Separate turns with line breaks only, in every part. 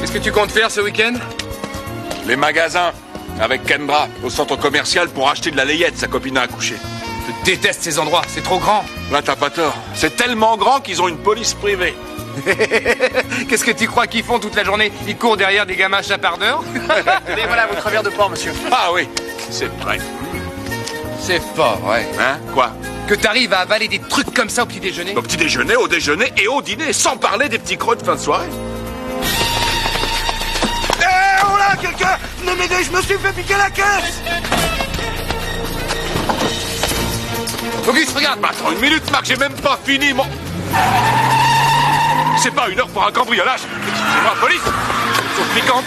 Qu'est-ce que tu comptes faire ce week-end?
Les magasins, avec Kendra, au centre commercial pour acheter de la layette, sa copine a accouché.
Je déteste ces endroits, c'est trop grand.
Là, t'as pas tort. C'est tellement grand qu'ils ont une police privée.
Qu'est-ce que tu crois qu'ils font toute la journée? Ils courent derrière des gamins chapardeurs?
Et voilà votre verre de porc, monsieur.
Ah oui, c'est vrai.
C'est fort, ouais.
Hein? Quoi?
Que t'arrives à avaler des trucs comme ça au petit déjeuner?
Au petit déjeuner, au déjeuner et au dîner, sans parler des petits creux de fin de soirée.
Eh, oh là, quelqu'un! Ne m'aidez, je me suis fait piquer la caisse!
Auguste, regarde!
Bah, attends une minute, Marc, j'ai même pas fini, mon... C'est pas une heure pour un cambriolage. Excusez-moi, police! Sauf piquante.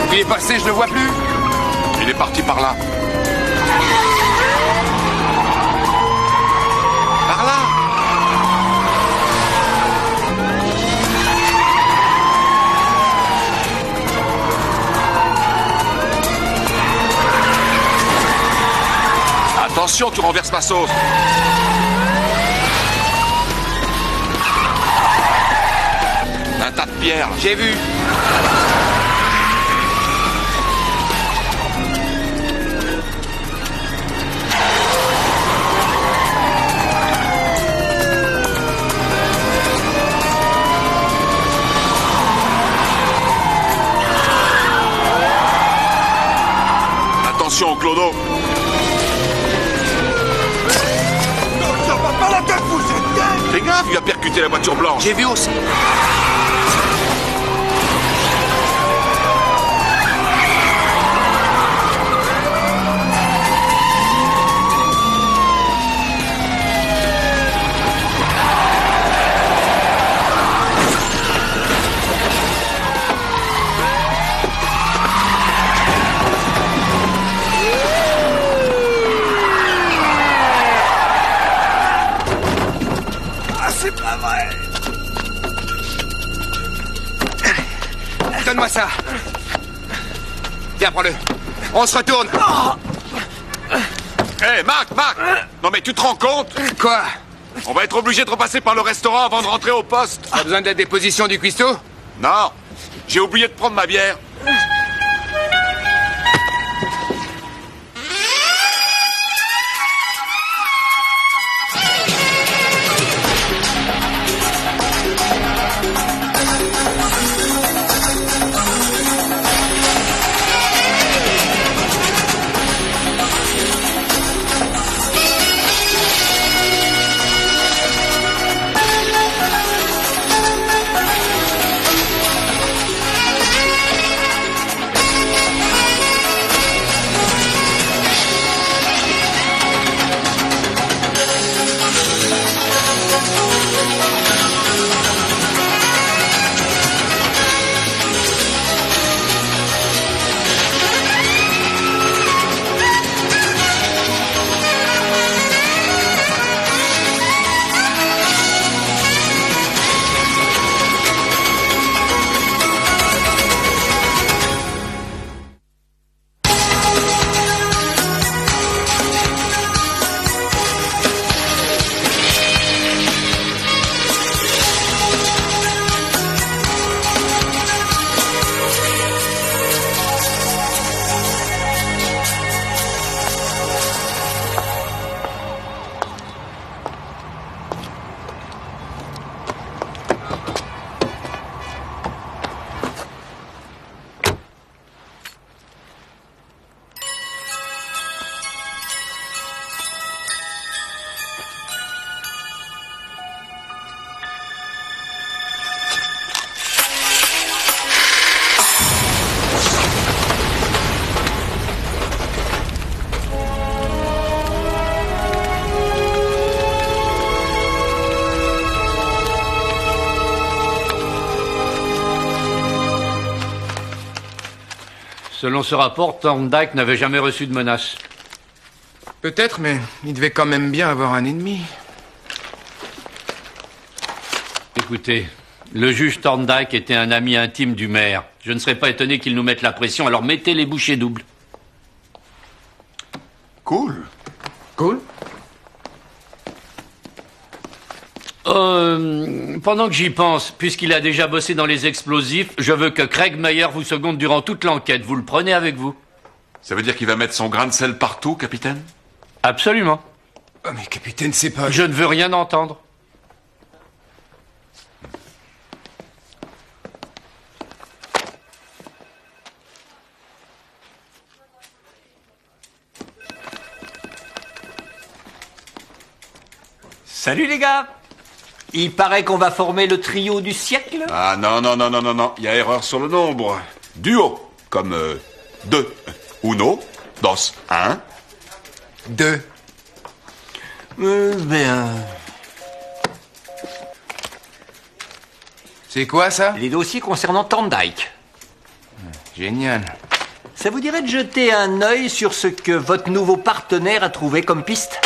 Il est passé, je le vois plus.
Il est parti par là.
Par là.
Attention, tu renverses ma sauce. Un tas de pierres.
J'ai vu.
Attention, Clodo.
Ça va pas la tête, vous êtes dingue!
Fais gaffe, il a percuté la voiture blanche.
J'ai vu aussi.
Ah, c'est pas vrai!
Donne-moi ça. Tiens, prends-le. On se retourne.
Hé, Marc! Non mais tu te rends compte?
Quoi?
On va être obligé de repasser par le restaurant avant de rentrer au poste.
T'as besoin de la déposition du cuistot?
Non, j'ai oublié de prendre ma bière.
Selon ce rapport, Thorndyke n'avait jamais reçu de menace.
Peut-être, mais il devait quand même bien avoir un ennemi.
Écoutez, le juge Thorndyke était un ami intime du maire. Je ne serais pas étonné qu'il nous mette la pression, alors mettez les bouchées doubles.
Cool.
Cool.
Pendant que j'y pense, puisqu'il a déjà bossé dans les explosifs, je veux que Craig Meyer vous seconde durant toute l'enquête. Vous le prenez avec vous?
Ça veut dire qu'il va mettre son grain de sel partout, capitaine?
Absolument.
Oh, mais capitaine, c'est pas...
Je ne veux rien entendre.
Salut les gars! Il paraît qu'on va former le trio du siècle?
Ah non, non, non, non, non, non. Il y a erreur sur le nombre. Duo, comme 2. Uno, dos, 1.
2. C'est quoi, ça?
Les dossiers concernant Thorndyke.
Génial.
Ça vous dirait de jeter un œil sur ce que votre nouveau partenaire a trouvé comme piste?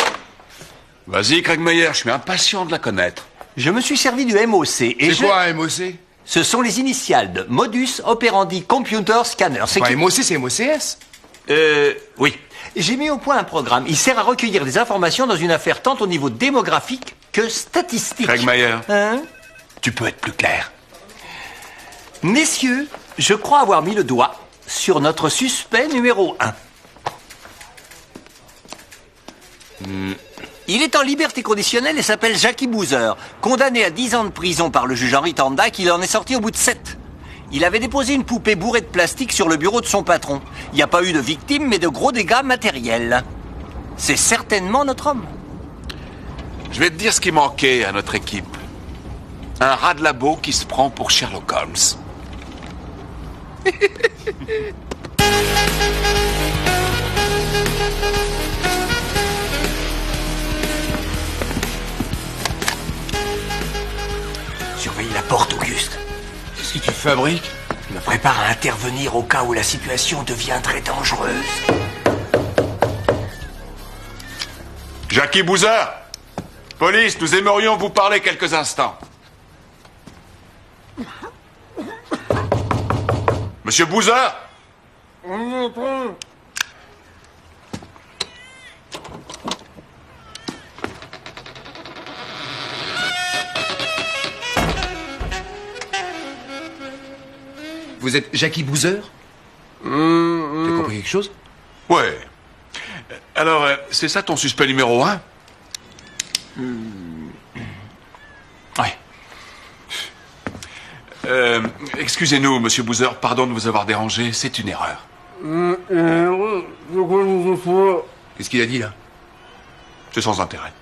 Vas-y, Craig Meyer, je suis impatient de la connaître.
Je me suis servi du MOC et
C'est quoi un MOC?
Ce sont les initiales de Modus Operandi Computer Scanner.
C'est pas MOC, c'est MOCS?
Oui. J'ai mis au point un programme. Il sert à recueillir des informations dans une affaire tant au niveau démographique que statistique.
Craig Meyer,
Hein?
tu peux être plus clair.
Messieurs, je crois avoir mis le doigt sur notre suspect numéro 1. Il est en liberté conditionnelle et s'appelle Jackie Boozer. Condamné à 10 ans de prison par le juge Henry Thorndyke, il en est sorti au bout de 7. Il avait déposé une poupée bourrée de plastique sur le bureau de son patron. Il n'y a pas eu de victimes, mais de gros dégâts matériels. C'est certainement notre homme.
Je vais te dire ce qui manquait à notre équipe. Un rat de labo qui se prend pour Sherlock Holmes.
Surveillez la porte, Auguste.
Qu'est-ce que tu fabriques?
Je me prépare à intervenir au cas où la situation deviendrait dangereuse.
Jackie Boozer, police, nous aimerions vous parler quelques instants. Monsieur Boozer?
Vous êtes Jackie Boozer? T'as compris quelque chose?
Ouais. Alors, c'est ça ton suspect numéro 1?
Ouais.
Excusez-nous, monsieur Boozer, pardon de vous avoir dérangé, c'est une erreur.
Qu'est-ce qu'il a dit, là?
C'est sans intérêt.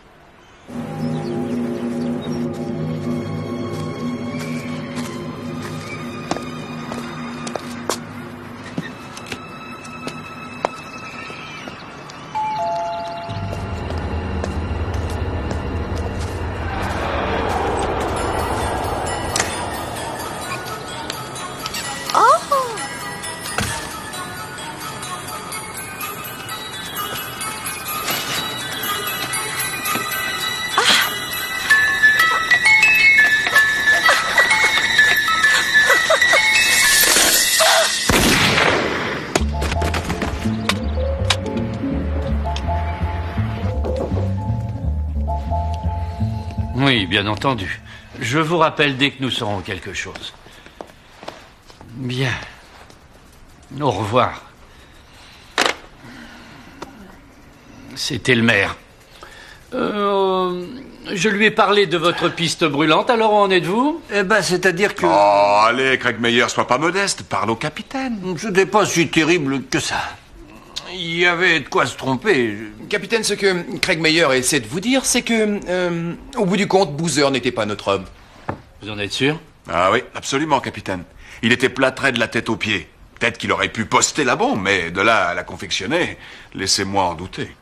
Oui, bien entendu. Je vous rappelle dès que nous saurons quelque chose. Bien. Au revoir. C'était le maire. Je lui ai parlé de votre piste brûlante, alors où en êtes-vous?
Eh ben, c'est-à-dire que...
Oh, allez, Craig Meyer, sois pas modeste, parle au capitaine.
Ce n'est pas si terrible que ça. Il y avait de quoi se tromper.
Capitaine, ce que Craig Meyer essaie de vous dire, c'est que, au bout du compte, Boozer n'était pas notre homme.
Vous en êtes sûr?
Ah oui, absolument, capitaine. Il était plâtré de la tête aux pieds. Peut-être qu'il aurait pu poster la bombe, mais de là à la confectionner, laissez-moi en douter.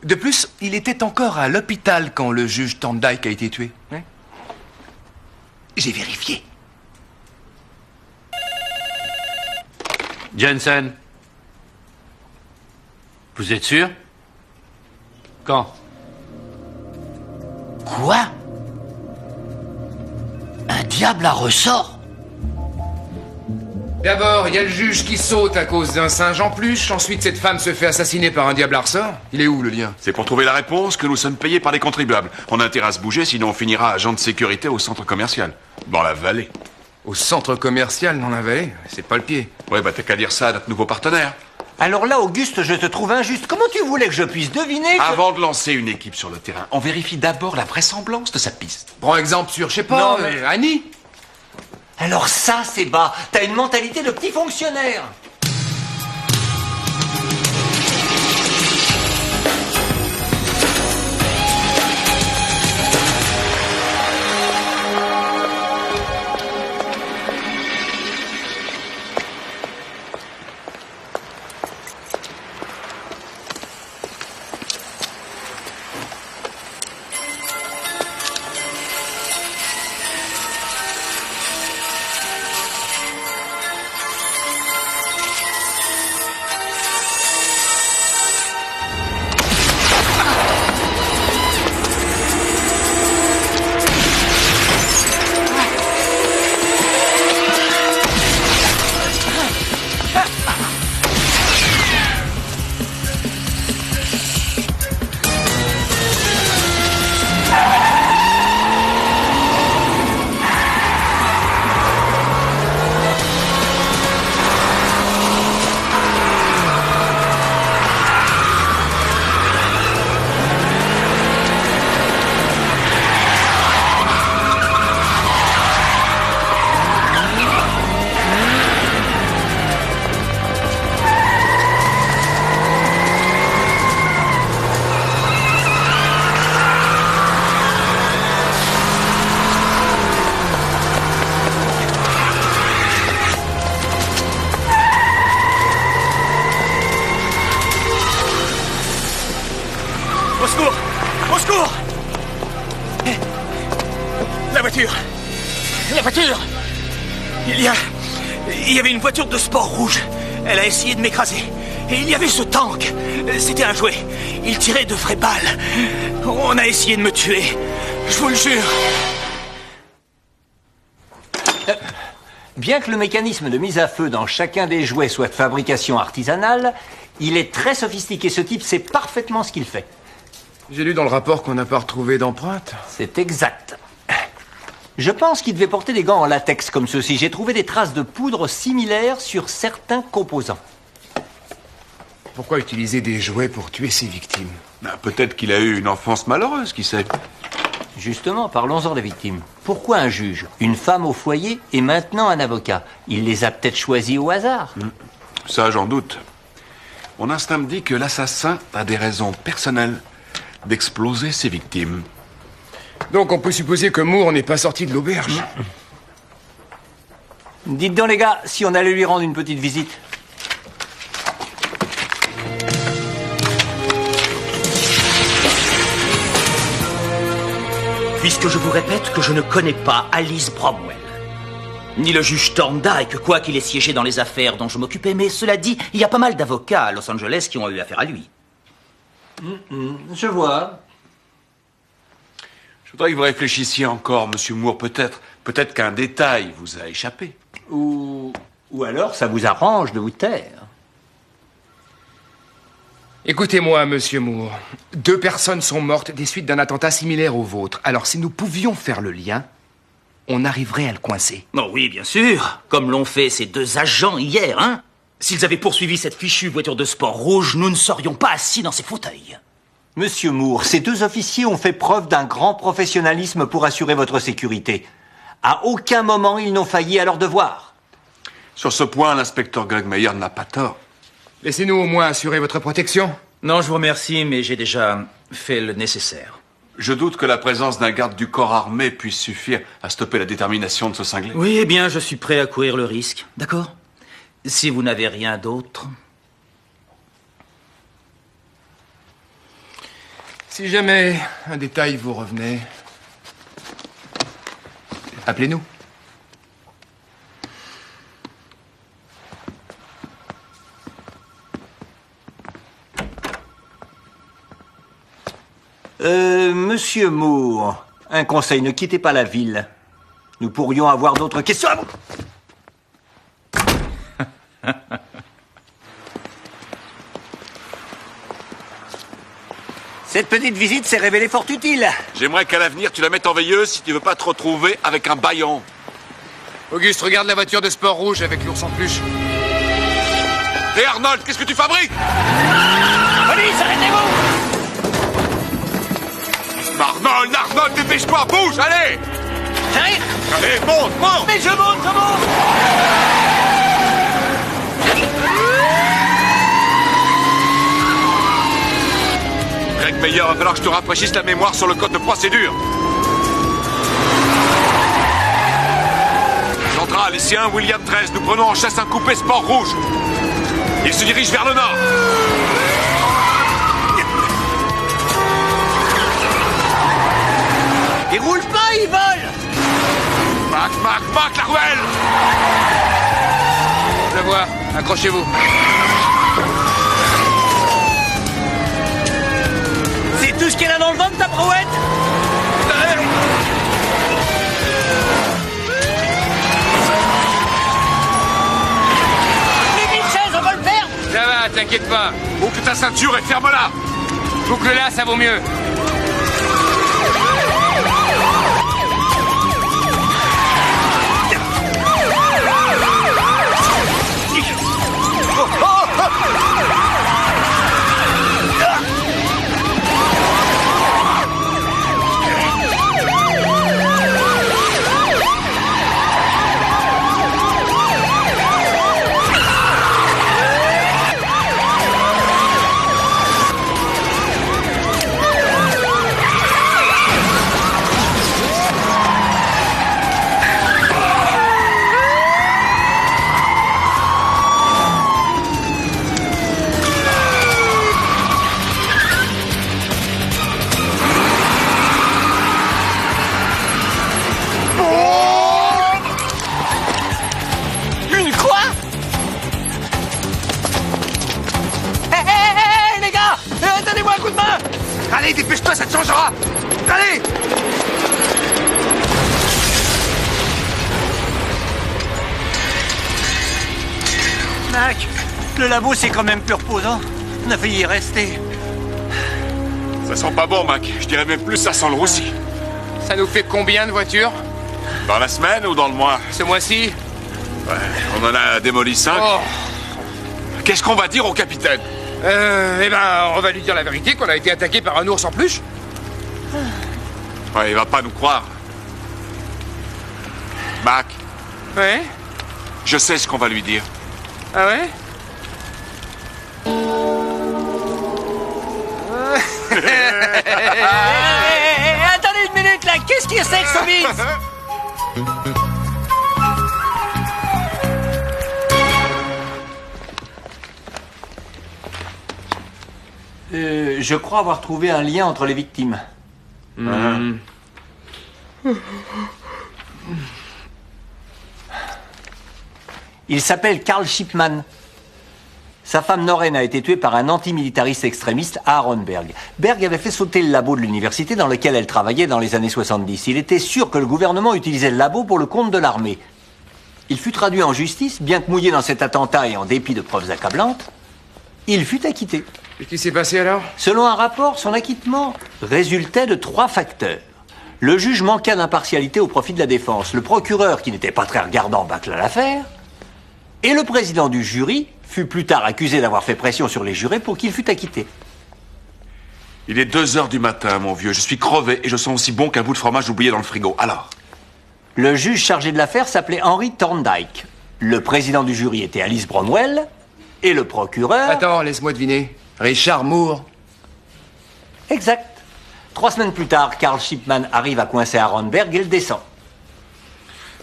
De plus, il était encore à l'hôpital quand le juge Thorndyke a été tué. Hein? J'ai vérifié.
Jensen? Vous êtes sûr? Quand?
Quoi? diable à ressort?
D'abord, il y a le juge qui saute à cause d'un singe en plus. Ensuite, cette femme se fait assassiner par un diable à ressort. Il est où, le lien?
C'est pour trouver la réponse que nous sommes payés par les contribuables. On a intérêt à se bouger, sinon on finira agent de sécurité au centre commercial. Dans la vallée.
Au centre commercial, dans la vallée? C'est pas le pied.
Ouais, bah t'as qu'à dire ça à notre nouveau partenaire.
Alors là, Auguste, je te trouve injuste. Comment tu voulais que je puisse deviner que...
Avant de lancer une équipe sur le terrain, on vérifie d'abord la vraisemblance de sa piste.
Prends exemple sur, je sais pas,
Non, mais-
Annie.
Alors ça, c'est bas. T'as une mentalité de petit fonctionnaire.
Au secours! Au secours! La voiture! La voiture! Il y avait une voiture de sport rouge. Elle a essayé de m'écraser. Et il y avait ce tank. C'était un jouet. Il tirait de vraies balles. On a essayé de me tuer. Je vous le jure.
Bien que le mécanisme de mise à feu dans chacun des jouets soit de fabrication artisanale, il est très sophistiqué. Ce type sait parfaitement ce qu'il fait.
J'ai lu dans le rapport qu'on n'a pas retrouvé d'empreinte.
C'est exact. Je pense qu'il devait porter des gants en latex comme ceux-ci. J'ai trouvé des traces de poudre similaires sur certains composants.
Pourquoi utiliser des jouets pour tuer ses victimes?
Bah, peut-être qu'il a eu une enfance malheureuse, qui sait.
Justement, parlons-en des victimes. Pourquoi un juge, une femme au foyer et maintenant un avocat? Il les a peut-être choisis au hasard.
Ça, j'en doute. Mon instinct me dit que l'assassin a des raisons personnelles d'exploser ses victimes.
Donc on peut supposer que Moore n'est pas sorti de l'auberge.
Dites donc les gars, si on allait lui rendre une petite visite.
Puisque je vous répète que je ne connais pas Alice Bromwell, ni le juge Thorndyke, quoi qu'il ait siégé dans les affaires dont je m'occupais, mais cela dit, il y a pas mal d'avocats à Los Angeles qui ont eu affaire à lui.
Je vois.
Je voudrais que vous réfléchissiez encore, monsieur Moore, peut-être. Peut-être qu'un détail vous a échappé.
Ou alors ça vous arrange de vous taire.
Écoutez-moi, monsieur Moore. 2 personnes sont mortes des suites d'un attentat similaire au vôtre. Alors, si nous pouvions faire le lien, on arriverait à le coincer.
Oh oui, bien sûr, comme l'ont fait ces 2 agents hier, hein. S'ils avaient poursuivi cette fichue voiture de sport rouge, nous ne serions pas assis dans ces fauteuils.
Monsieur Moore, ces 2 officiers ont fait preuve d'un grand professionnalisme pour assurer votre sécurité. À aucun moment, ils n'ont failli à leur devoir.
Sur ce point, l'inspecteur Greg Meyer n'a pas tort.
Laissez-nous au moins assurer votre protection.
Non, je vous remercie, mais j'ai déjà fait le nécessaire.
Je doute que la présence d'un garde du corps armé puisse suffire à stopper la détermination de ce cinglé.
Oui, eh bien, je suis prêt à courir le risque, d'accord? Si vous n'avez rien d'autre...
Si jamais un détail vous revenait, appelez-nous.
Monsieur Moore, un conseil, ne quittez pas la ville. Nous pourrions avoir d'autres questions à vous. Cette petite visite s'est révélée fort utile.
J'aimerais qu'à l'avenir, tu la mettes en veilleuse si tu veux pas te retrouver avec un bâillon.
Auguste, regarde la voiture de sport rouge avec l'ours en peluche.
Hé Arnold, qu'est-ce que tu fabriques?
Police, arrêtez-vous!
Arnold, dépêche-toi, bouge, allez!
J'arrive!
Allez, monte!
Mais je monte!
Greg Meyer, va falloir que je te rafraîchisse la mémoire sur le code de procédure. Central, ici 1, William 13, nous prenons en chasse un coupé sport rouge. Il se dirige vers le nord.
Ils roulent pas, ils volent!
Mac, la ruelle!
Je vois, accrochez-vous.
C'est tout ce qu'elle a dans le ventre, ta brouette? Les 1000 chaises, on va le perdre!
Ça va, t'inquiète pas.
Boucle ta ceinture et ferme-la.
Boucle-la, ça vaut mieux. Allez, dépêche-toi, ça te changera. Allez!
Mac, le labo, c'est quand même plus reposant. On a failli y rester.
Ça sent pas bon, Mac. Je dirais même plus, ça sent le roussi.
Ça nous fait combien de voitures?
Dans la semaine ou dans le mois?
Ce mois-ci?
Ouais, on en a démoli 5.
Oh.
Qu'est-ce qu'on va dire au capitaine?
Eh ben, on va lui dire la vérité, qu'on a été attaqué par un ours en peluche.
Ouais, il va pas nous croire. Mac,
Ouais?
je sais ce qu'on va lui dire.
Ah ouais?
Attendez une minute, là. Qu'est-ce qui est sexe, Obis? Je crois avoir trouvé un lien entre les victimes. Il s'appelle Carl Shipman. Sa femme Noreen a été tuée par un antimilitariste extrémiste à Aronberg. Berg avait fait sauter le labo de l'université dans lequel elle travaillait dans les années 70. Il était sûr que le gouvernement utilisait le labo pour le compte de l'armée. Il fut traduit en justice, bien que mouillé dans cet attentat et en dépit de preuves accablantes. Il fut acquitté.
Et qu'est-ce qui s'est passé alors?
Selon un rapport, son acquittement résultait de 3 facteurs. Le juge manqua d'impartialité au profit de la défense. Le procureur, qui n'était pas très regardant, bâcla l'affaire. Et le président du jury fut plus tard accusé d'avoir fait pression sur les jurés pour qu'il fût acquitté.
Il est 2 heures du matin, mon vieux. Je suis crevé et je sens aussi bon qu'un bout de fromage oublié dans le frigo. Alors?
Le juge chargé de l'affaire s'appelait Henry Thorndike. Le président du jury était Alice Bromwell. Et le procureur...
Attends, laisse-moi deviner. Richard Moore.
Exact. 3 semaines plus tard, Carl Shipman arrive à coincer Aronberg et le descend.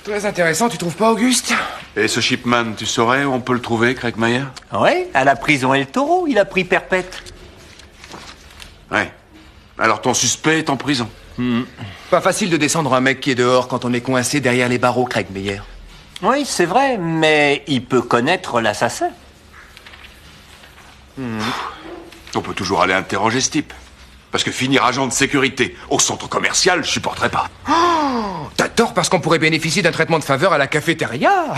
Très intéressant, tu trouves pas, Auguste?
Et ce Shipman, tu saurais où on peut le trouver, Craig Meyer?
Oui, à la prison El Toro, il a pris perpète.
Ouais. Alors ton suspect est en prison.
Pas facile de descendre un mec qui est dehors quand on est coincé derrière les barreaux, Craig Meyer.
Oui, c'est vrai, mais il peut connaître l'assassin.
On peut toujours aller interroger ce type. Parce que finir agent de sécurité au centre commercial, je supporterais pas.
T'as tort parce qu'on pourrait bénéficier d'un traitement de faveur à la cafétéria.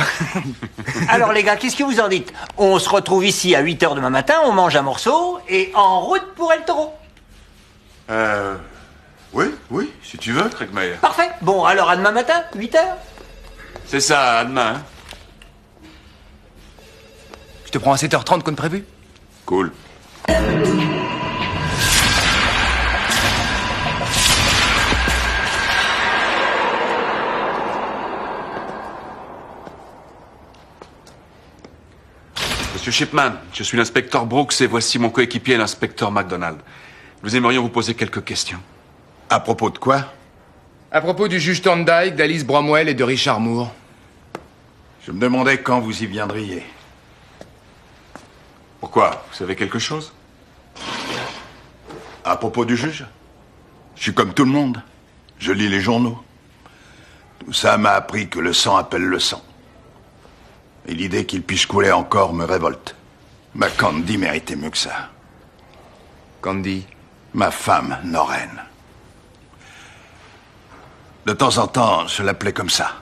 Alors les gars, qu'est-ce que vous en dites? On se retrouve ici à 8h demain matin, on mange un morceau, et en route pour El Toro.
Oui, si tu veux, Craigmeyer.
Parfait. Bon, alors à demain matin, 8h.
C'est ça, à demain. Hein.
Je te prends à 7h30 comme prévu.
Cool. Monsieur Shipman, je suis l'inspecteur Brooks et voici mon coéquipier, l'inspecteur MacDonald. Nous aimerions vous poser quelques questions.
À propos de quoi?
À propos du juge Thorndyke, d'Alice Bromwell et de Richard Moore.
Je me demandais quand vous y viendriez.
Pourquoi? Vous savez quelque chose?
À propos du juge? Je suis comme tout le monde. Je lis les journaux. Tout ça m'a appris que le sang appelle le sang. Et l'idée qu'il puisse couler encore me révolte. Ma Candy méritait mieux que ça.
Candy.
Ma femme, Noreen. De temps en temps, je l'appelais comme ça.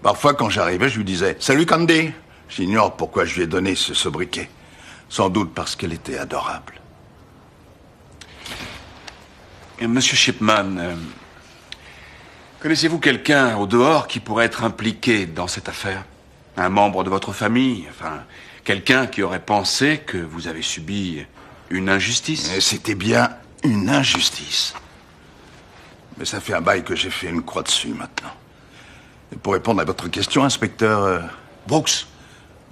Parfois, quand j'arrivais, je lui disais « Salut Candy !» J'ignore pourquoi je lui ai donné ce sobriquet. Sans doute parce qu'elle était adorable.
Et Monsieur Shipman, connaissez-vous quelqu'un au dehors qui pourrait être impliqué dans cette affaire? Un membre de votre famille? Enfin, quelqu'un qui aurait pensé que vous avez subi une injustice?
Et c'était bien une injustice. Mais ça fait un bail que j'ai fait une croix dessus maintenant. Et pour répondre à votre question, inspecteur...
Brooks.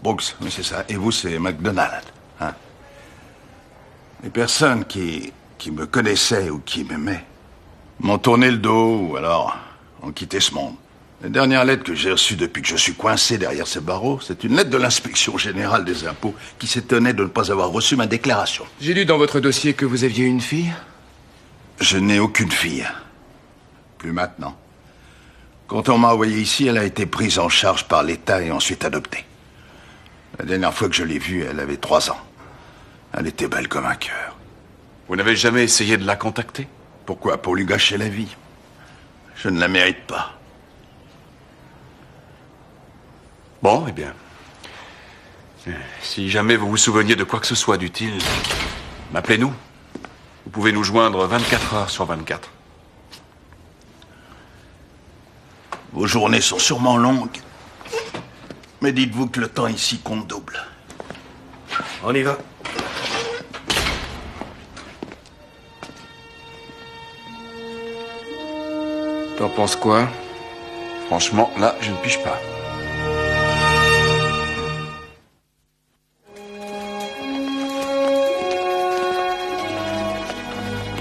Brooks, oui c'est ça. Et vous, c'est MacDonald. Hein? Les personnes qui me connaissaient ou qui m'aimaient m'ont tourné le dos ou alors ont quitté ce monde. La dernière lettre que j'ai reçue depuis que je suis coincé derrière ces barreaux, c'est une lettre de l'inspection générale des impôts qui s'étonnait de ne pas avoir reçu ma déclaration.
J'ai lu dans votre dossier que vous aviez une fille.
Je n'ai aucune fille. Plus maintenant. Quand on m'a envoyé ici, elle a été prise en charge par l'État et ensuite adoptée. La dernière fois que je l'ai vue, elle avait 3 ans. Elle était belle comme un cœur.
Vous n'avez jamais essayé de la contacter?
Pourquoi? Pour lui gâcher la vie. Je ne la mérite pas.
Bon, eh bien. Si jamais vous vous souveniez de quoi que ce soit d'utile, m'appelez-nous. Vous pouvez nous joindre 24 heures sur 24.
Vos journées sont sûrement longues. Mais dites-vous que le temps ici compte double.
On y va.
T'en penses quoi?
Franchement, là, je ne pige pas.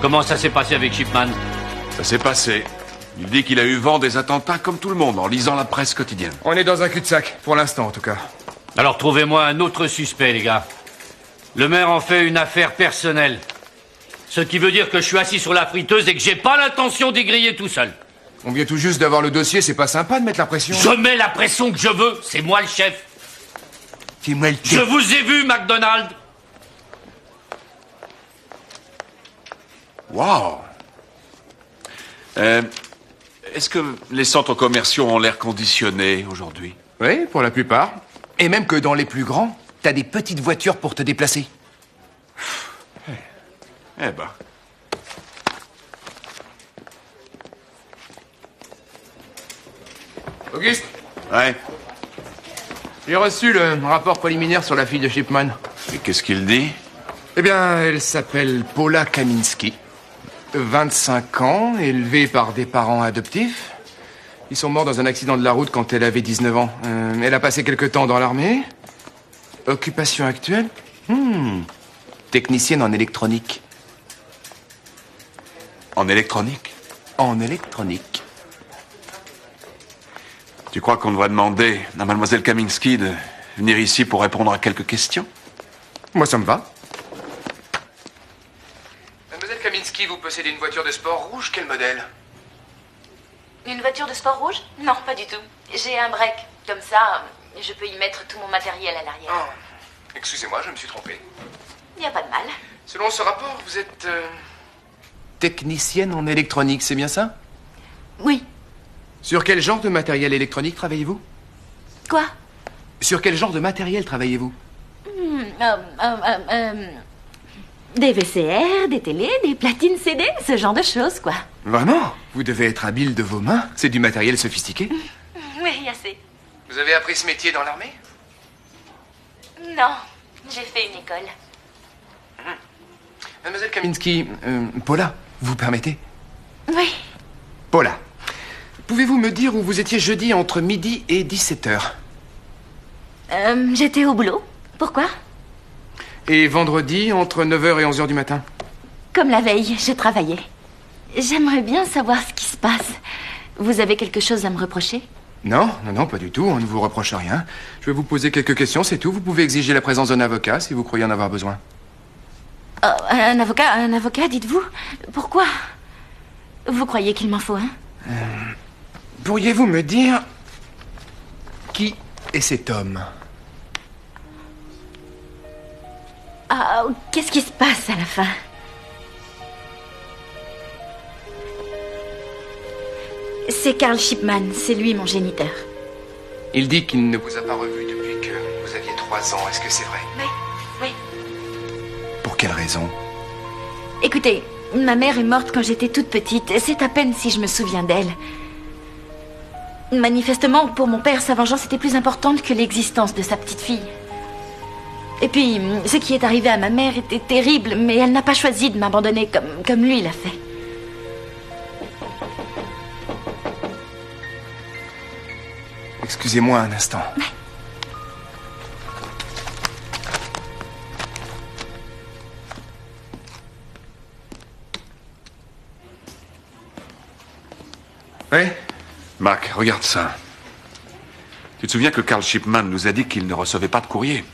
Comment ça s'est passé avec Shipman?
Ça s'est passé. Il dit qu'il a eu vent des attentats comme tout le monde en lisant la presse quotidienne.
On est dans un cul-de-sac, pour l'instant en tout cas.
Alors trouvez-moi un autre suspect, les gars. Le maire en fait une affaire personnelle. Ce qui veut dire que je suis assis sur la friteuse et que j'ai pas l'intention d'y griller tout seul.
On vient tout juste d'avoir le dossier, c'est pas sympa de mettre la pression.
Je mets la pression que je veux, c'est moi le chef.
C'est moi le
Je vous ai vu, MacDonald.
Waouh. Est-ce que les centres commerciaux ont l'air conditionné aujourd'hui?
Oui, pour la plupart. Et même que dans les plus grands, t'as des petites voitures pour te déplacer.
Eh ben.
Auguste,
Ouais.
j'ai reçu le rapport préliminaire sur la fille de Shipman.
Et qu'est-ce qu'il dit?
Eh bien, elle s'appelle Paula Kaminski. 25 ans, élevée par des parents adoptifs. Ils sont morts dans un accident de la route quand elle avait 19 ans. Elle a passé quelque temps dans l'armée. Occupation actuelle? Technicienne en électronique.
En électronique?
En électronique.
Tu crois qu'on devrait demander à mademoiselle Kaminski de venir ici pour répondre à quelques questions?
Moi, ça me va. Mademoiselle Kaminski, vous possédez une voiture de sport rouge, quel modèle?
Une voiture de sport rouge? Non, pas du tout. J'ai un break. Comme ça, je peux y mettre tout mon matériel à l'arrière.
Oh, excusez-moi, je me suis trompé.
Il n'y a pas de mal.
Selon ce rapport, vous êtes technicienne en électronique, c'est bien ça?
Oui.
Sur quel genre de matériel électronique travaillez-vous?
Quoi?
Sur quel genre de matériel travaillez-vous?
Des VCR, des télés, des platines CD, ce genre de choses, quoi.
Vraiment? Vous devez être habile de vos mains. C'est du matériel sophistiqué.
Oui, assez.
Vous avez appris ce métier dans l'armée?
Non, j'ai fait une école.
Mademoiselle Kaminski, Paula, vous permettez?
Oui.
Paula, pouvez-vous me dire où vous étiez jeudi entre midi et 17h?
J'étais au boulot. Pourquoi?
Et vendredi entre 9h et 11h du matin?
Comme la veille, je travaillais. J'aimerais bien savoir ce qui se passe. Vous avez quelque chose à me reprocher?
Non, pas du tout. On ne vous reproche rien. Je vais vous poser quelques questions, c'est tout. Vous pouvez exiger la présence d'un avocat si vous croyez en avoir besoin.
Oh, un avocat, dites-vous? Pourquoi? Vous croyez qu'il m'en faut un?
Pourriez-vous me dire qui est cet homme?
Ah, qu'est-ce qui se passe à la fin? C'est Carl Shipman, c'est lui mon géniteur.
Il dit qu'il ne vous a pas revu depuis que vous aviez 3 ans. Est-ce que c'est vrai?
Oui.
Pour quelle raison?
Écoutez, ma mère est morte quand j'étais toute petite. C'est à peine si je me souviens d'elle. Manifestement, pour mon père, sa vengeance était plus importante que l'existence de sa petite fille. Et puis, ce qui est arrivé à ma mère était terrible, mais elle n'a pas choisi de m'abandonner comme lui l'a fait.
Excusez-moi un instant.
Ouais. Mac, regarde ça. Tu te souviens que Carl Shipman nous a dit qu'il ne recevait pas de courrier?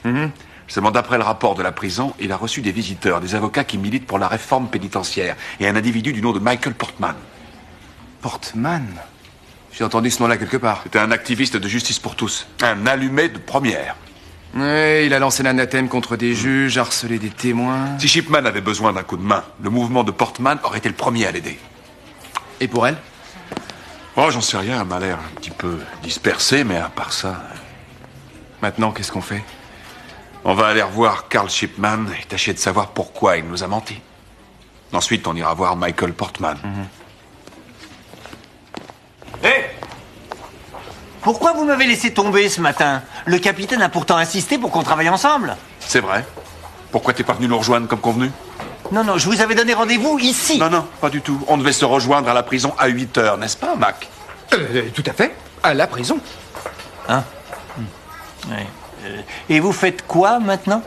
Seulement d'après le rapport de la prison, il a reçu des visiteurs, des avocats qui militent pour la réforme pénitentiaire, et un individu du nom de Michael Portman.
Portman? J'ai entendu ce nom-là quelque part.
C'était un activiste de justice pour tous, un allumé de première.
Oui, il a lancé l'anathème contre des juges, harcelé des témoins.
Si Shipman avait besoin d'un coup de main, le mouvement de Portman aurait été le premier à l'aider.
Et pour elle?
Oh, j'en sais rien, elle m'a l'air un petit peu dispersée, mais à part ça...
Maintenant, qu'est-ce qu'on fait?
On va aller revoir Carl Shipman et tâcher de savoir pourquoi il nous a menti. Ensuite, on ira voir Michael Portman.
Hé! Pourquoi vous m'avez laissé tomber ce matin? Le capitaine a pourtant insisté pour qu'on travaille ensemble.
C'est vrai. Pourquoi t'es pas venu nous rejoindre comme convenu?
Non, je vous avais donné rendez-vous ici.
Non, pas du tout. On devait se rejoindre à la prison à 8h, n'est-ce pas, Mac?
Tout à fait. À la prison.
Hein? Ouais. Et vous faites quoi maintenant?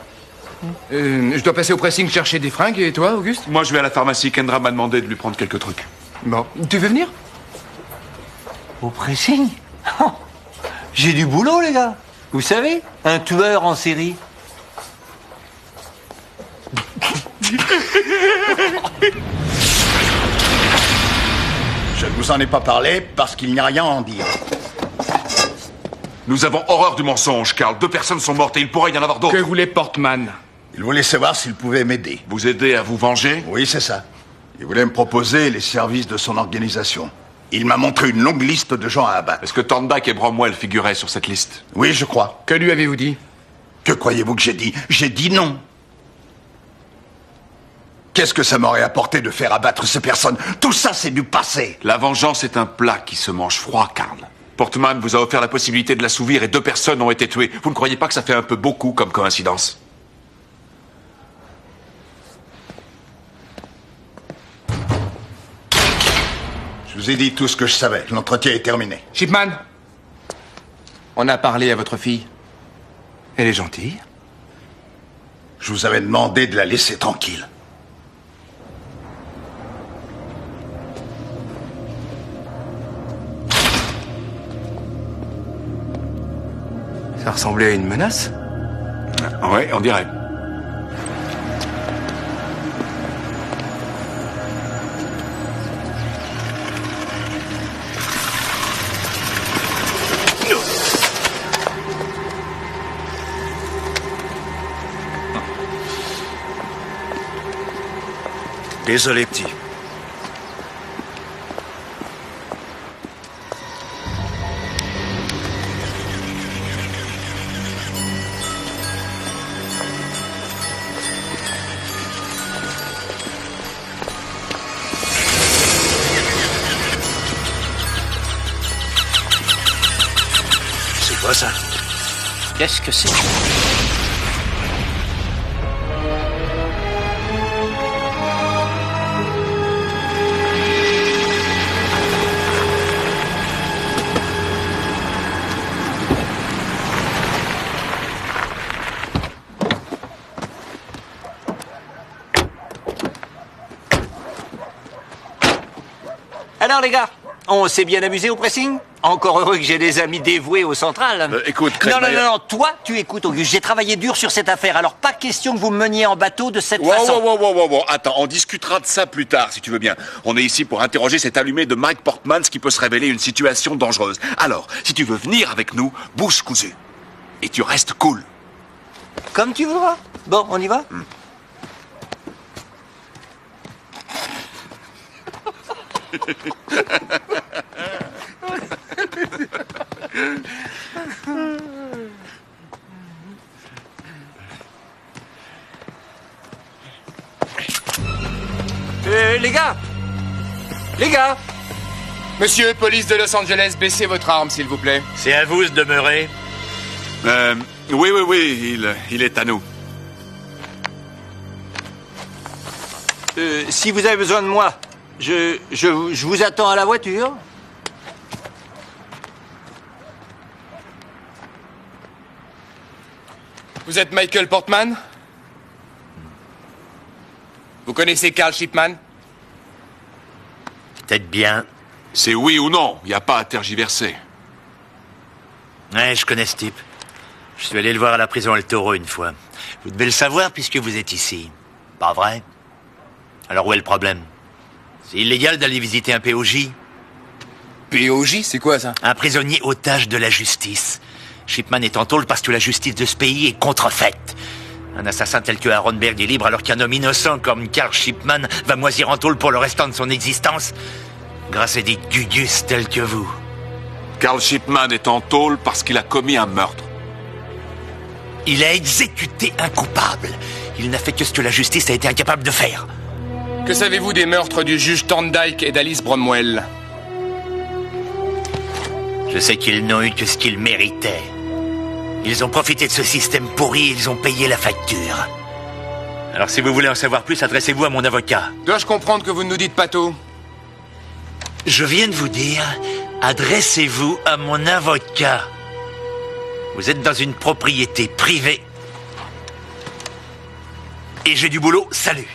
Je dois passer au pressing chercher des fringues. Et toi, Auguste?
Moi, je vais à la pharmacie. Kendra m'a demandé de lui prendre quelques trucs.
Bon. Tu veux venir?
Au pressing? Oh, j'ai du boulot, les gars. Vous savez, un tueur en série.
Je ne vous en ai pas parlé parce qu'il n'y a rien à en dire.
Nous avons horreur du mensonge, Carl. 2 personnes sont mortes et il pourrait y en avoir d'autres.
Que voulait Portman?
Il voulait savoir s'il pouvait m'aider.
Vous aider à vous venger?
Oui, c'est ça. Il voulait me proposer les services de son organisation. Il m'a montré une longue liste de gens à abattre.
Est-ce que Thorndyke et Bromwell figuraient sur cette liste?
Oui, je crois.
Que lui avez-vous dit?
Que croyez-vous que j'ai dit? J'ai dit non. Qu'est-ce que ça m'aurait apporté de faire abattre ces personnes? Tout ça, c'est du passé.
La vengeance est un plat qui se mange froid, Carl. Portman vous a offert la possibilité de l'assouvir et 2 personnes ont été tuées. Vous ne croyez pas que ça fait un peu beaucoup comme coïncidence?
Je vous ai dit tout ce que je savais. L'entretien est terminé.
Shipman, on a parlé à votre fille. Elle est gentille.
Je vous avais demandé de la laisser tranquille.
Ça ressemblait à une menace?
Ouais, on dirait.
Désolé, petit.
quoi ça?
Qu'est-ce que c'est? Alors les gars, on s'est bien amusé au pressing? Encore heureux que j'ai des amis dévoués au central.
Écoute, Craig
non,
Mayer...
toi tu écoutes Auguste, j'ai travaillé dur sur cette affaire, alors pas question que vous me meniez en bateau de cette façon.
Attends, on discutera de ça plus tard, si tu veux bien. On est ici pour interroger cet allumé de Mike Portman, ce qui peut se révéler une situation dangereuse. Alors, si tu veux venir avec nous, bouche cousue. Et tu restes cool.
Comme tu voudras. Bon, on y va? Les gars.
Monsieur, police de Los Angeles, baissez votre arme, s'il vous plaît.
C'est à vous de demeurer.
Oui, il est à nous.
Si vous avez besoin de moi, je vous attends à la voiture.
Vous êtes Michael Portman? Vous connaissez Carl Shipman?
Peut-être bien.
C'est oui ou non, il n'y a pas à tergiverser.
Ouais, je connais ce type. Je suis allé le voir à la prison El Toro une fois. Vous devez le savoir puisque vous êtes ici. Pas vrai? Alors où est le problème? C'est illégal d'aller visiter un POJ.
POJ, c'est quoi ça?
Un prisonnier otage de la justice. Shipman est en tôle parce que la justice de ce pays est contrefaite. Un assassin tel que Aaron Berg est libre alors qu'un homme innocent comme Carl Shipman va moisir en tôle pour le restant de son existence grâce à des gugus tels que vous.
Carl Shipman est en tôle parce qu'il a commis un meurtre.
Il a exécuté un coupable. Il n'a fait que ce que la justice a été incapable de faire.
Que savez-vous des meurtres du juge Thorndyke et d'Alice Bromwell?
Je sais qu'ils n'ont eu que ce qu'ils méritaient. Ils ont profité de ce système pourri et ils ont payé la facture. Alors si vous voulez en savoir plus, adressez-vous à mon avocat.
Dois-je comprendre que vous ne nous dites pas tout?
Je viens de vous dire, adressez-vous à mon avocat. Vous êtes dans une propriété privée. Et j'ai du boulot, salut.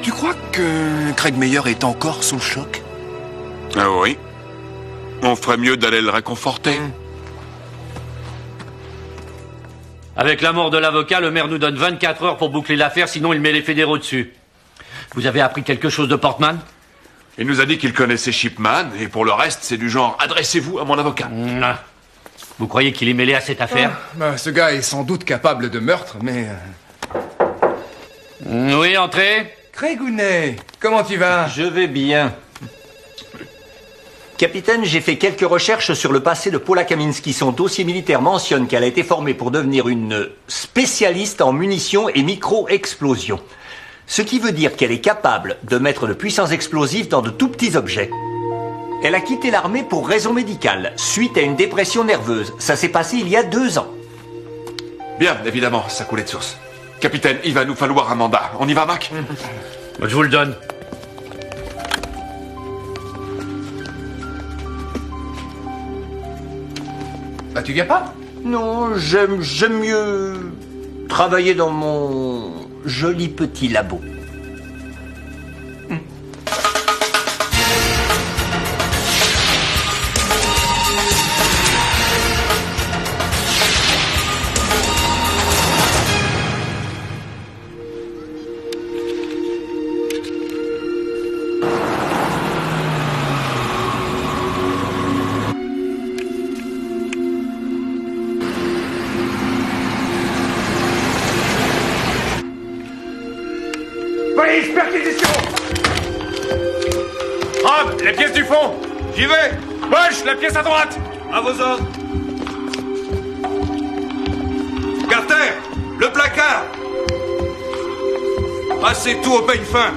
Tu crois que Craig Mayer est encore sous le choc?
Ah oui. On ferait mieux d'aller le réconforter.
Avec la mort de l'avocat, le maire nous donne 24 heures pour boucler l'affaire, sinon il met les fédéraux dessus. Vous avez appris quelque chose de Portman?
Il nous a dit qu'il connaissait Shipman, et pour le reste, c'est du genre « adressez-vous à mon avocat ».
Vous croyez qu'il est mêlé à cette affaire?
Ce gars est sans doute capable de meurtre, mais...
Oui, entrez.
Craig Ounay, comment tu vas?
Je vais bien.
Capitaine, j'ai fait quelques recherches sur le passé de Paula Kaminski. Son dossier militaire mentionne qu'elle a été formée pour devenir une spécialiste en munitions et micro-explosions. Ce qui veut dire qu'elle est capable de mettre de puissants explosifs dans de tout petits objets. Elle a quitté l'armée pour raison médicale, suite à une dépression nerveuse. Ça s'est passé il y a 2 ans.
Bien, évidemment, ça coulait de source. Capitaine, il va nous falloir un mandat. On y va, Mac?
Je vous le donne.
Bah, tu viens pas?
Non, j'aime mieux travailler dans mon joli petit labo.
Police, perquisition! Rob, les pièces du fond! J'y vais! Bosch, la pièce à droite! À vos ordres!
Carter, le placard! Passez tout au peigne fin!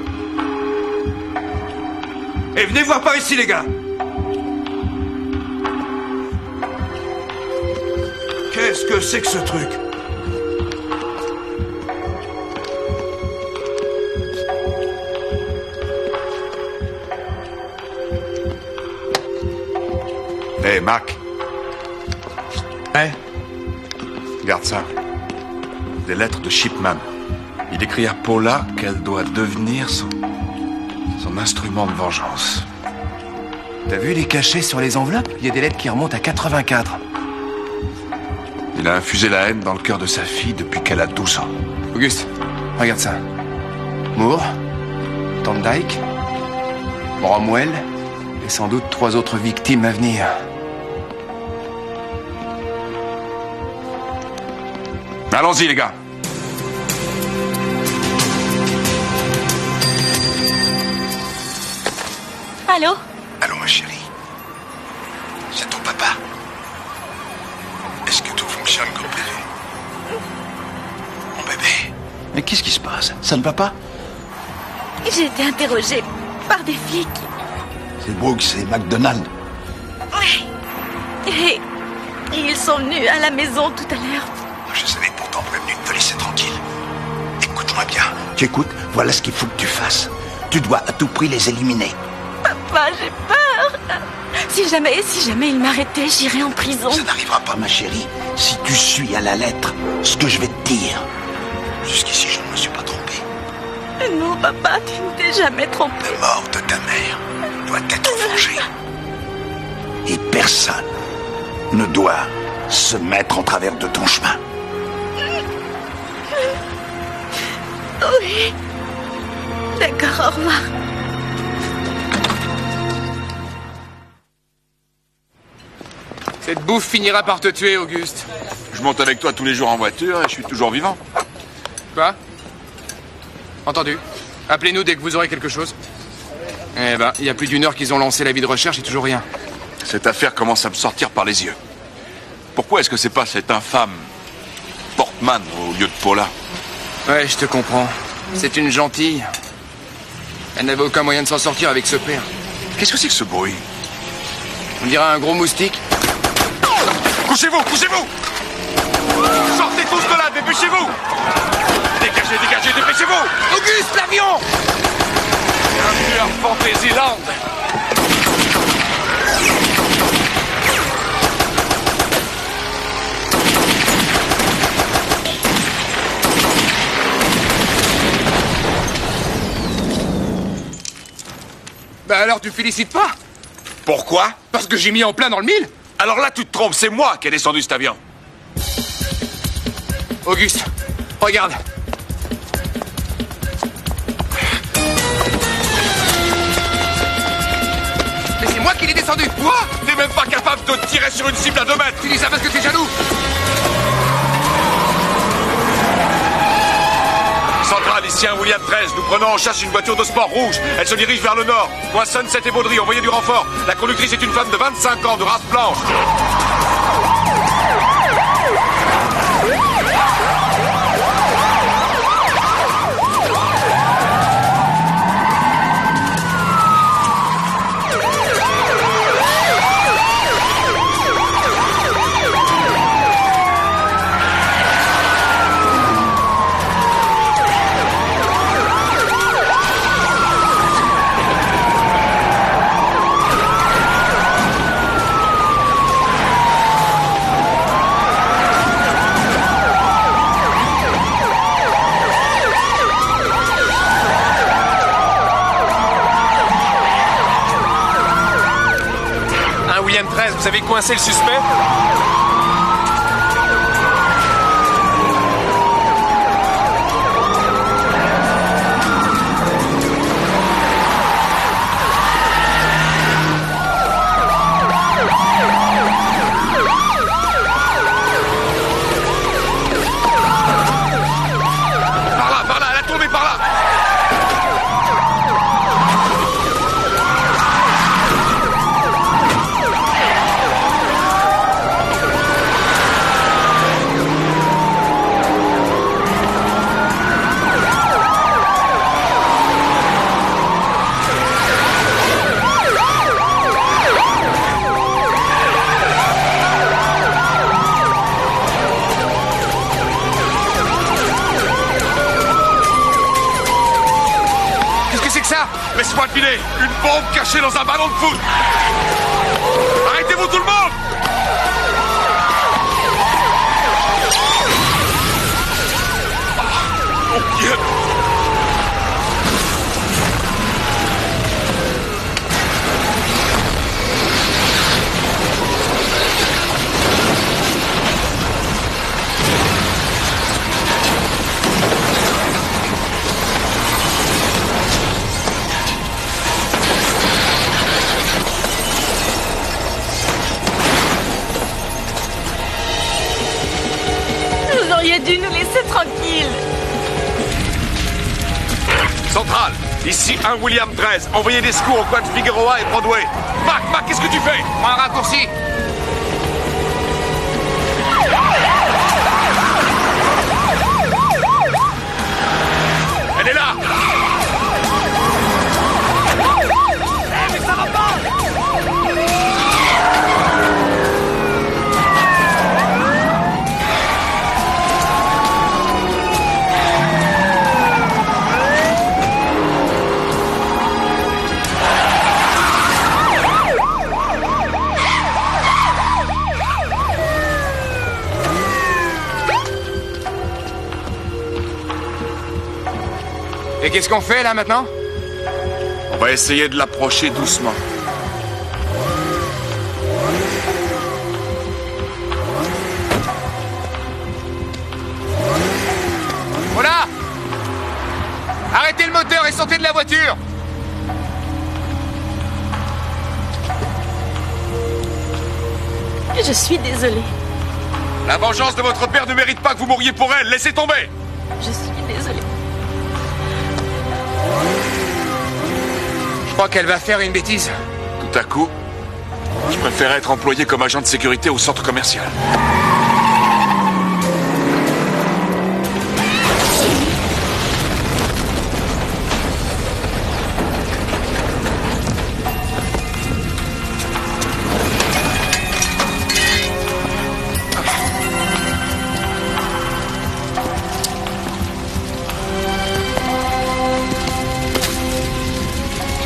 Et venez voir par ici, les gars! Qu'est-ce que c'est que ce truc?
Hé, Mac.
Ouais.
Regarde ça. Des lettres de Shipman. Il écrit à Paula qu'elle doit devenir son instrument de vengeance.
T'as vu les cachets sur les enveloppes? Il y a des lettres qui remontent à 84.
Il a infusé la haine dans le cœur de sa fille depuis qu'elle a 12 ans.
Auguste, regarde ça. Moore, Thorndyke, Bromwell, et sans doute 3 autres victimes à venir.
Allons-y, les gars.
Allô?
Allô, ma chérie. C'est ton papa. Est-ce que tout fonctionne comme prévu? Mon bébé. Mais qu'est-ce qui se passe? Ça ne va pas?
J'ai été interrogée par des flics.
C'est Brooks et McDonald.
Oui. Et ils sont venus à la maison tout à l'heure.
Je savais pourtant prévenu de te laisser tranquille. Écoute-moi bien. Tu écoutes? Voilà ce qu'il faut que tu fasses. Tu dois à tout prix les éliminer.
Papa, j'ai peur. Si jamais ils m'arrêtaient, j'irais en prison.
Ça n'arrivera pas, ma chérie, si tu suis à la lettre ce que je vais te dire. Jusqu'ici, je ne me suis pas trompé.
Non, papa, tu ne t'es jamais trompé.
La mort de ta mère doit être vengée. Et personne ne doit se mettre en travers de ton chemin.
Oui. D'accord, au revoir.
Cette bouffe finira par te tuer, Auguste.
Je monte avec toi tous les jours en voiture et je suis toujours vivant.
Quoi? Entendu. Appelez-nous dès que vous aurez quelque chose. Eh ben, il y a plus d'1 heure qu'ils ont lancé l'avis de recherche et toujours rien.
Cette affaire commence à me sortir par les yeux. Pourquoi est-ce que c'est pas cet infâme Portman au lieu de Paula?
Ouais, je te comprends. C'est une gentille. Elle n'avait aucun moyen de s'en sortir avec ce père.
Qu'est-ce que c'est que ce bruit?
On dirait un gros moustique.
Couchez-vous, couchez-vous! Sortez tous de là, dépêchez-vous! Dégagez, dégagez, dépêchez-vous!
Auguste, l'avion!
Bienvenue à Fantasyland!
Bah alors tu félicites pas?
Pourquoi?
Parce que j'ai mis en plein dans le mille.
Alors là, tu te trompes, c'est moi qui ai descendu cet avion.
Auguste, regarde. Mais c'est moi qui l'ai descendu.
Quoi? T'es même pas capable de tirer sur une cible à 2 mètres.
Tu dis ça parce que t'es jaloux.
Centrale, ici un William 13. Nous prenons en chasse une voiture de sport rouge. Elle se dirige vers le nord. Coin Sunset et Baudry, envoyez du renfort. La conductrice est une femme de 25 ans, de race blanche.
William 13, vous avez coincé le suspect?
Par là, elle a tourné par là. Laisse-moi deviner. Une bombe cachée dans un ballon de foot. Arrêtez-vous tout le monde. Oh Dieu.
Vous auriez dû nous laisser tranquilles.
Centrale, ici 1 William 13. Envoyez des secours au coin de Figueroa et Broadway. Marc, qu'est-ce que tu fais?
Prends un raccourci.
Elle est là.
Mais ça va pas.
Et qu'est-ce qu'on fait là maintenant?
On va essayer de l'approcher doucement.
Voilà! Arrêtez le moteur et sortez de la voiture!
Je suis désolée.
La vengeance de votre père ne mérite pas que vous mouriez pour elle. Laissez tomber.
Je suis désolée.
Je crois qu'elle va faire une bêtise.
Tout à coup, je préfère être employé comme agent de sécurité au centre commercial.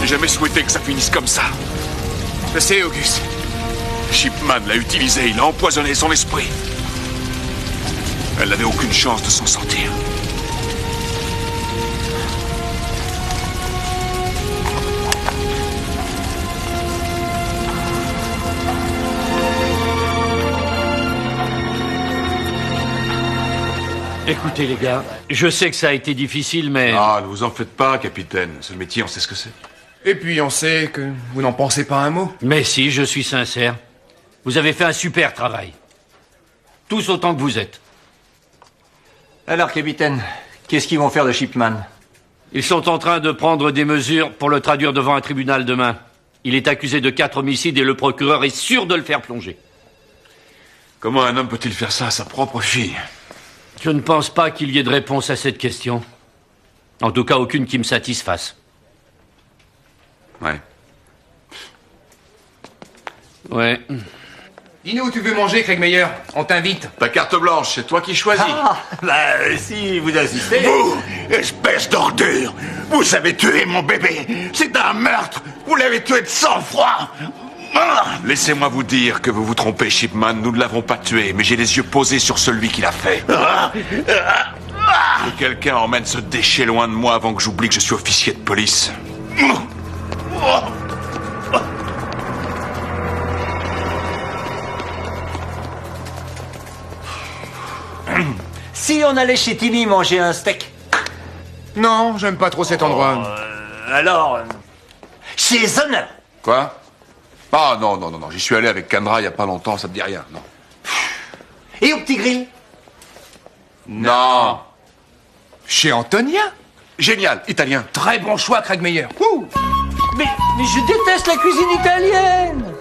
J'ai jamais souhaité que ça finisse comme ça.
Je sais, Auguste.
Shipman l'a utilisé, il a empoisonné son esprit. Elle n'avait aucune chance de s'en sortir.
Écoutez, les gars, je sais que ça a été difficile, mais...
Ah, ne vous en faites pas, capitaine. Ce métier, on sait ce que c'est.
Et puis on sait que vous n'en pensez pas un mot.
Mais si, je suis sincère. Vous avez fait un super travail. Tous autant que vous êtes.
Alors, capitaine, qu'est-ce qu'ils vont faire de Shipman?
Ils sont en train de prendre des mesures pour le traduire devant un tribunal demain. Il est accusé de 4 homicides et le procureur est sûr de le faire plonger.
Comment un homme peut-il faire ça à sa propre fille?
Je ne pense pas qu'il y ait de réponse à cette question. En tout cas, aucune qui me satisfasse.
Ouais.
Ouais.
Dis-nous où tu veux manger, Craig Meyer. On t'invite.
Ta carte blanche, c'est toi qui choisis.
Si vous assistez...
Vous, espèce d'ordure, vous avez tué mon bébé. C'est un meurtre. Vous l'avez tué de sang-froid.
Laissez-moi vous dire que vous vous trompez, Shipman. Nous ne l'avons pas tué, mais j'ai les yeux posés sur celui qui l'a fait. Que quelqu'un emmène ce déchet loin de moi avant que j'oublie que je suis officier de police.
Si on allait chez Timmy manger un steak?
Non, j'aime pas trop cet endroit.
Alors... chez Zonner?
Quoi? Ah, non. J'y suis allé avec Kendra il y a pas longtemps, ça te dit rien, non.
Et au petit grill?
Non.
Chez Antonia?
Génial, italien.
Très bon choix, Craig Meyer.
Mais je déteste la cuisine italienne.